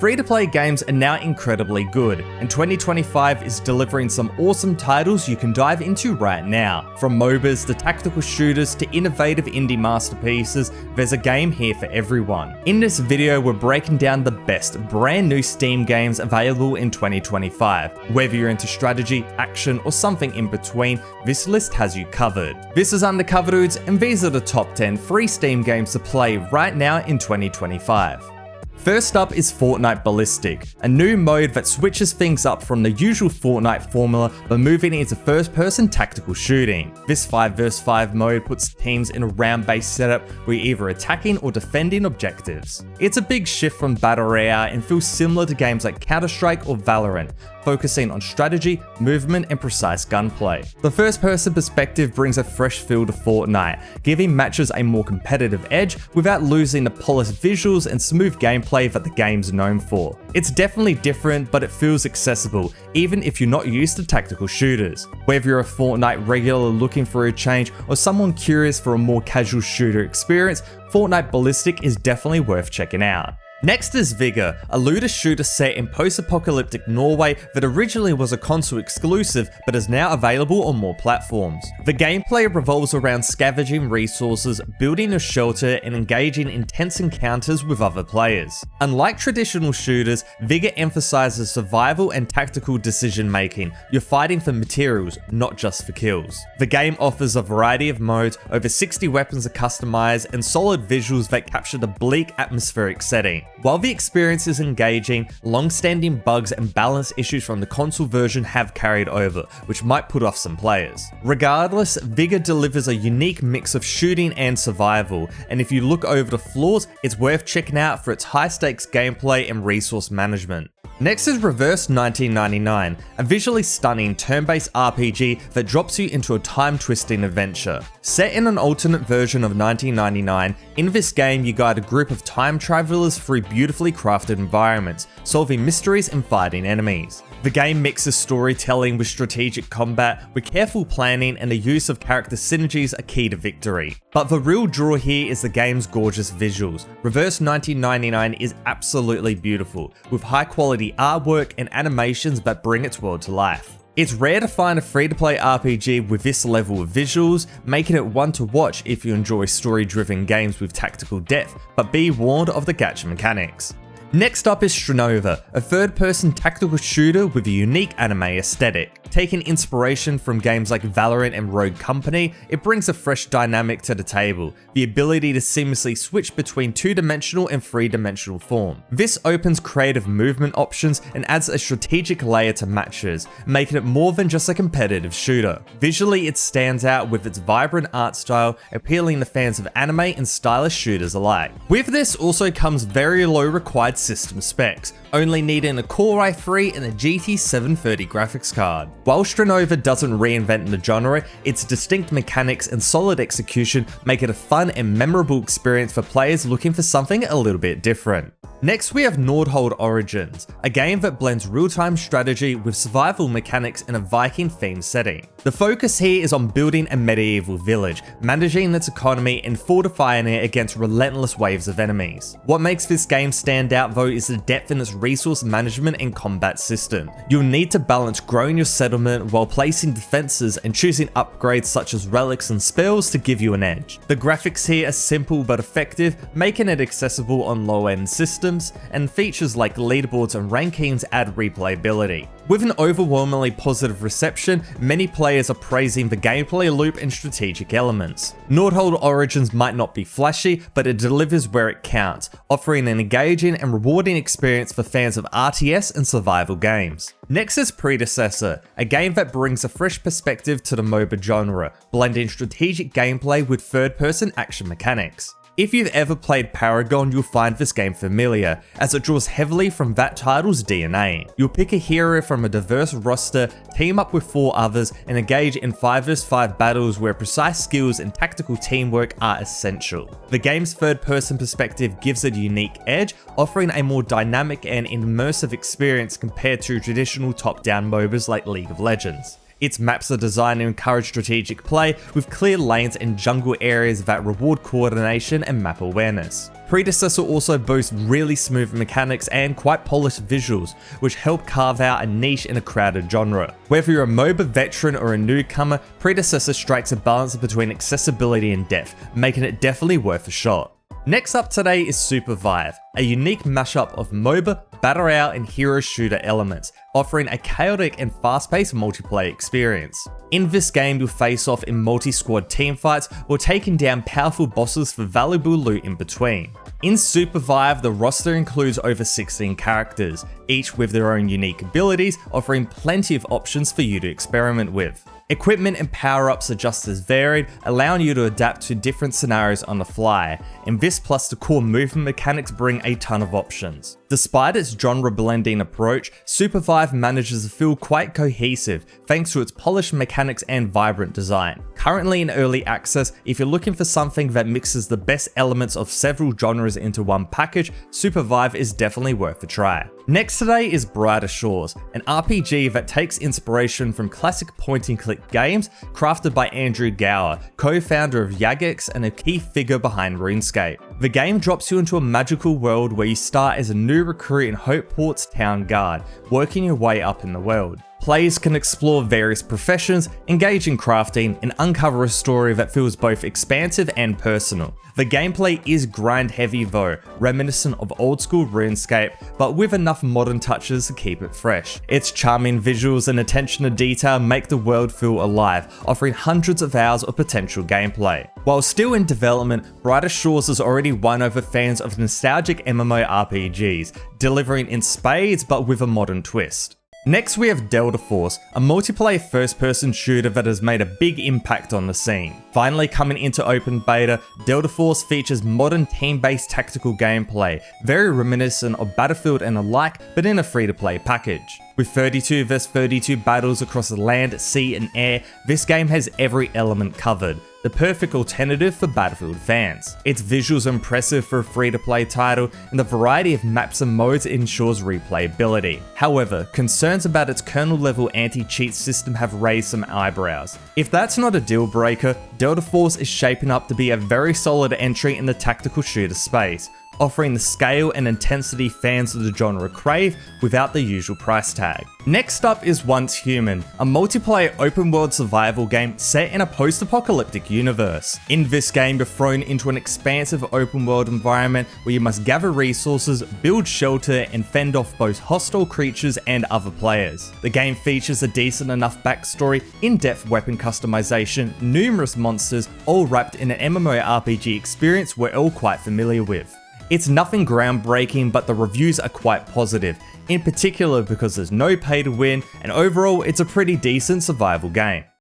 Free-to-play games are now incredibly good, and 2025 is delivering some awesome titles you can dive into right now. From MOBAs to tactical shooters to innovative indie masterpieces, there's a game here for everyone. In this video, we're breaking down the best brand new Steam games available in 2025. Whether you're into strategy, action, or something in between, this list has you covered. This is Undercoverdudes, and these are the top 10 free Steam games to play right now in 2025. First up is Fortnite Ballistic, a new mode that switches things up from the usual Fortnite formula by moving into first-person tactical shooting. This 5 vs 5 mode puts teams in a round-based setup where you're either attacking or defending objectives. It's a big shift from Battle Royale and feels similar to games like Counter-Strike or Valorant, focusing on strategy, movement, and precise gunplay. The first-person perspective brings a fresh feel to Fortnite, giving matches a more competitive edge without losing the polished visuals and smooth gameplay that the game's known for. It's definitely different, but it feels accessible, even if you're not used to tactical shooters. Whether you're a Fortnite regular looking for a change or someone curious for a more casual shooter experience, Fortnite Ballistic is definitely worth checking out. Next is Vigor, a looter shooter set in post-apocalyptic Norway that originally was a console exclusive but is now available on more platforms. The gameplay revolves around scavenging resources, building a shelter, and engaging in intense encounters with other players. Unlike traditional shooters, Vigor emphasizes survival and tactical decision making. You're fighting for materials, not just for kills. The game offers a variety of modes, over 60 weapons are customized, and solid visuals that capture the bleak atmospheric setting. While the experience is engaging, long-standing bugs and balance issues from the console version have carried over, which might put off some players. Regardless, Vigor delivers a unique mix of shooting and survival, and if you look over the flaws, it's worth checking out for its high-stakes gameplay and resource management. Next is Reverse 1999, a visually stunning turn-based RPG that drops you into a time-twisting adventure. Set in an alternate version of 1999, in this game you guide a group of time travelers through beautifully crafted environments, solving mysteries and fighting enemies. The game mixes storytelling with strategic combat, with careful planning and the use of character synergies are key to victory. But the real draw here is the game's gorgeous visuals. Reverse 1999 is absolutely beautiful, with high quality artwork and animations that bring its world to life. It's rare to find a free-to-play RPG with this level of visuals, making it one to watch if you enjoy story-driven games with tactical depth, but be warned of the gacha mechanics. Next up is Shinova, a third-person tactical shooter with a unique anime aesthetic. Taking inspiration from games like Valorant and Rogue Company, it brings a fresh dynamic to the table, the ability to seamlessly switch between two-dimensional and three-dimensional form. This opens creative movement options and adds a strategic layer to matches, making it more than just a competitive shooter. Visually, it stands out with its vibrant art style, appealing to fans of anime and stylish shooters alike. With this also comes very low required system specs, only needing a Core i3 and a GT 730 graphics card. While Shinova doesn't reinvent the genre, its distinct mechanics and solid execution make it a fun and memorable experience for players looking for something a little bit different. Next we have Nordhold Origins, a game that blends real-time strategy with survival mechanics in a Viking-themed setting. The focus here is on building a medieval village, managing its economy and fortifying it against relentless waves of enemies. What makes this game stand out though is the depth in its resource management and combat system. You'll need to balance growing your settlement while placing defenses and choosing upgrades such as relics and spells to give you an edge. The graphics here are simple but effective, making it accessible on low-end systems, and features like leaderboards and rankings add replayability. With an overwhelmingly positive reception, many players are praising the gameplay loop and strategic elements. Nordhold Origins might not be flashy, but it delivers where it counts, offering an engaging and rewarding experience for fans of RTS and survival games. Next is Predecessor, a game that brings a fresh perspective to the MOBA genre, blending strategic gameplay with third-person action mechanics. If you've ever played Paragon, you'll find this game familiar, as it draws heavily from that title's DNA. You'll pick a hero from a diverse roster, team up with 4 others, and engage in 5 vs 5 battles where precise skills and tactical teamwork are essential. The game's third-person perspective gives it a unique edge, offering a more dynamic and immersive experience compared to traditional top-down MOBAs like League of Legends. Its maps are designed to encourage strategic play, with clear lanes and jungle areas that reward coordination and map awareness. Predecessor also boasts really smooth mechanics and quite polished visuals, which help carve out a niche in a crowded genre. Whether you're a MOBA veteran or a newcomer, Predecessor strikes a balance between accessibility and depth, making it definitely worth a shot. Next up today is Supervive, a unique mashup of MOBA, battle royale, and hero shooter elements, offering a chaotic and fast-paced multiplayer experience. In this game, you'll face off in multi-squad teamfights or taking down powerful bosses for valuable loot in between. In Supervive, the roster includes over 16 characters, each with their own unique abilities, offering plenty of options for you to experiment with. Equipment and power-ups are just as varied, allowing you to adapt to different scenarios on the fly, and this plus the core movement mechanics bring a ton of options. Despite its genre-blending approach, Supervive manages to feel quite cohesive thanks to its polished mechanics and vibrant design. Currently in early access, if you're looking for something that mixes the best elements of several genres into one package, Supervive is definitely worth a try. Next today is Brighter Shores, an RPG that takes inspiration from classic point-and-click games crafted by Andrew Gower, co-founder of Jagex and a key figure behind RuneScape. The game drops you into a magical world where you start as a new recruit in Hopeport's town guard, working your way up in the world. Players can explore various professions, engage in crafting, and uncover a story that feels both expansive and personal. The gameplay is grind heavy though, reminiscent of old school RuneScape, but with enough modern touches to keep it fresh. Its charming visuals and attention to detail make the world feel alive, offering hundreds of hours of potential gameplay. While still in development, Brighter Shores has already won over fans of nostalgic MMORPGs, delivering in spades but with a modern twist. Next we have Delta Force, a multiplayer first-person shooter that has made a big impact on the scene. Finally coming into open beta, Delta Force features modern team-based tactical gameplay, very reminiscent of Battlefield and the like, but in a free-to-play package. With 32 vs 32 battles across land, sea and air, this game has every element covered. The perfect alternative for Battlefield fans. Its visuals are impressive for a free-to-play title, and the variety of maps and modes ensures replayability. However, concerns about its kernel-level anti-cheat system have raised some eyebrows. If that's not a deal breaker, Delta Force is shaping up to be a very solid entry in the tactical shooter space, offering the scale and intensity fans of the genre crave without the usual price tag. Next up is Once Human, a multiplayer open world survival game set in a post-apocalyptic universe. In this game, you're thrown into an expansive open world environment where you must gather resources, build shelter, and fend off both hostile creatures and other players. The game features a decent enough backstory, in-depth weapon customization, numerous monsters, all wrapped in an MMORPG experience we're all quite familiar with. It's nothing groundbreaking, but the reviews are quite positive, in particular because there's no pay to win, and overall it's a pretty decent survival game.